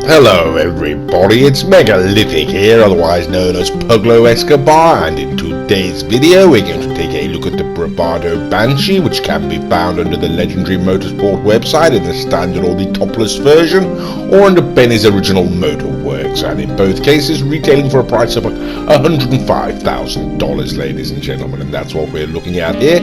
Hello everybody, it's Megalithic here, otherwise known as Puglo Escobar, and in today's video we're going to take a look at the Bravado Banshee, which can be found under the legendary motorsport website in the standard or the topless version, or under Benny's original Motorworks, and in both cases retailing for a price of $105,000, ladies and gentlemen, and that's what we're looking at here.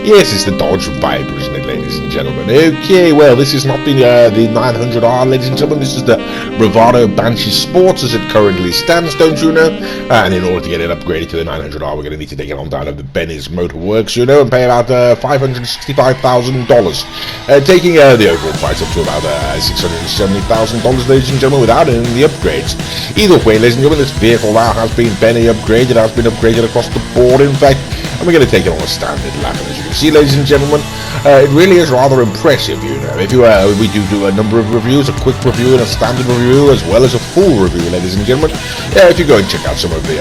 Yes, it's the Dodge Viper, isn't it, ladies and gentlemen? Okay, well, this is not the 900R, ladies and gentlemen, this is the Bravado Banshee Sports as it currently stands, don't you know? And in order to get it upgraded to the 900R, we're going to need to take it on down to the Benny's Motorworks, you know, and pay about $565,000, taking the overall price up to about $670,000, ladies and gentlemen, without any of the upgrades. Either way, ladies and gentlemen, this vehicle now has been Benny upgraded, has been upgraded across the board, in fact, and we're going to take it on a standard lap. And as you can see, ladies and gentlemen, it really is rather impressive, you know. If you we do a number of reviews, a quick review and a standard review, as well as a full review, ladies and gentlemen. If you go and check out some of the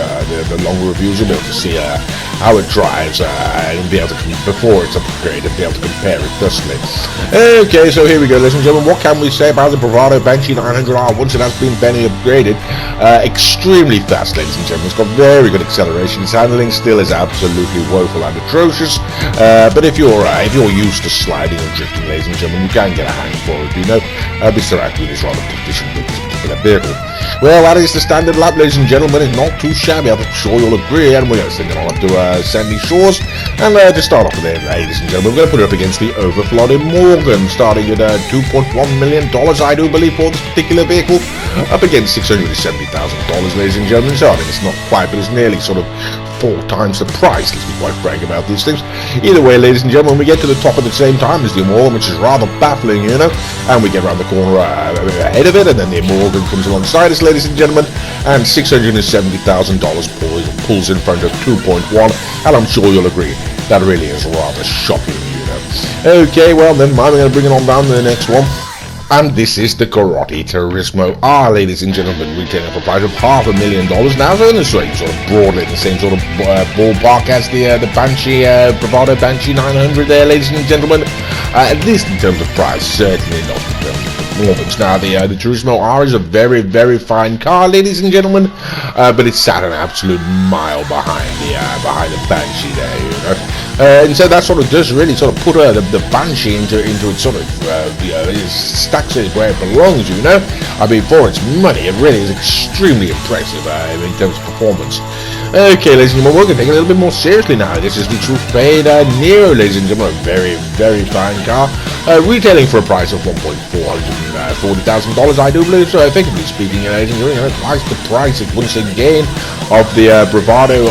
longer reviews, you'll be able to see how it drives and be able to, before it's upgraded, be able to compare it thusly. Okay, so here we go, ladies and gentlemen. What can we say about the Bravado Banshee 900R once it has been Benny upgraded? Extremely fast, ladies and gentlemen. It's got very good acceleration. Its handling still is absolutely woeful and atrocious, but if you're used to sliding and drifting, ladies and gentlemen, you can get a hang for it, you know. Mr. Raccoon is rather proficient with this particular vehicle. Well, that is the standard lap, ladies and gentlemen. It's not too shabby, I'm sure you'll agree, and we're going to send it on up to Sandy Shores. And to start off with it, ladies and gentlemen, we're going to put it up against the overflooded Morgan, starting at $2.1 million, I do believe, for this particular vehicle, up against $670,000, ladies and gentlemen. So I mean, it's not quite, but it's nearly sort of 4 times the price. Let's be quite frank about these things. Either way, ladies and gentlemen, we get to the top at the same time as the Morgan, which is rather baffling, you know, and we get around the corner ahead of it, and then the Morgan comes alongside us, ladies and gentlemen, and $670,000 pulls in front of 2.1, and I'm sure you'll agree that really is rather shocking, you know. Okay, well, then I'm going to bring it on down to the next one. And this is the Karate Turismo R, ladies and gentlemen, retailing for a price of $500,000 now, so in the same sort of broadly the same sort of ballpark as the Banshee, Bravado Banshee 900 there, ladies and gentlemen, at least in terms of price, certainly not in terms of performance. Now, the Turismo R is a very, very fine car, ladies and gentlemen, but it's sat an absolute mile behind the Banshee there, you know. And so that sort of does really sort of put the Banshee into its sort of stacks it where it belongs, you know. I mean, for its money, it really is extremely impressive in terms of performance. Okay, ladies and gentlemen, we're going to take it a little bit more seriously now. This is the True Fade Nero, ladies and gentlemen, a very, very fine car, retailing for a price of $1,440,000, I do believe. So, effectively speaking, ladies and gentlemen, twice the price once again of the Bravado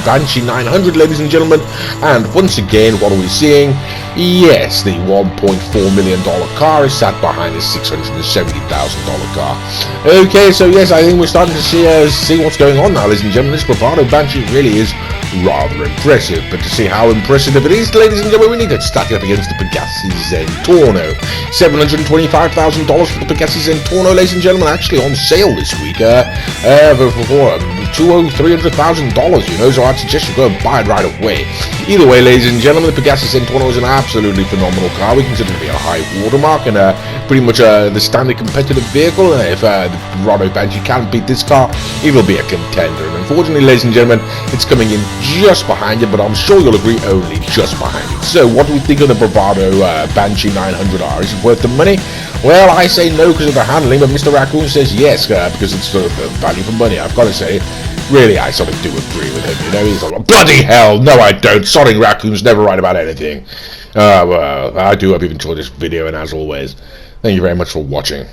Banshee 900, ladies and gentlemen. And once again, what are we seeing? Yes, the $1.4 million car is sat behind the $670,000 car. Okay, so yes, I think we're starting to see what's going on now, ladies and gentlemen. This Bravado Banshee really is rather impressive, but to see how impressive it is, ladies and gentlemen, we need to stack it up against the Pegassi Zentorno. $725,000 for the Pegassi Zentorno, ladies and gentlemen, actually on sale this week for $300,000, you know, so I'd suggest you go and buy it right away. Either way, ladies and gentlemen, the Pegassi Zentorno is an absolutely phenomenal car. We consider it to be a high watermark and pretty much the standard competitive vehicle. If the Bravado Banshee can't beat this car, it will be a contender. And unfortunately, ladies and gentlemen, it's coming in just behind it, but I'm sure you'll agree only just behind it. So what do we think of the Bravado Banshee 900R? Is it worth the money? Well, I say no because of the handling, but Mr. Raccoon says yes because it's sort of value for money. I've got to say, really, I sort of do agree with him, you know. He's like, bloody hell, no I don't. Sorry, Raccoon's never right about anything. Well, I do hope you've enjoyed this video, and as always, thank you very much for watching.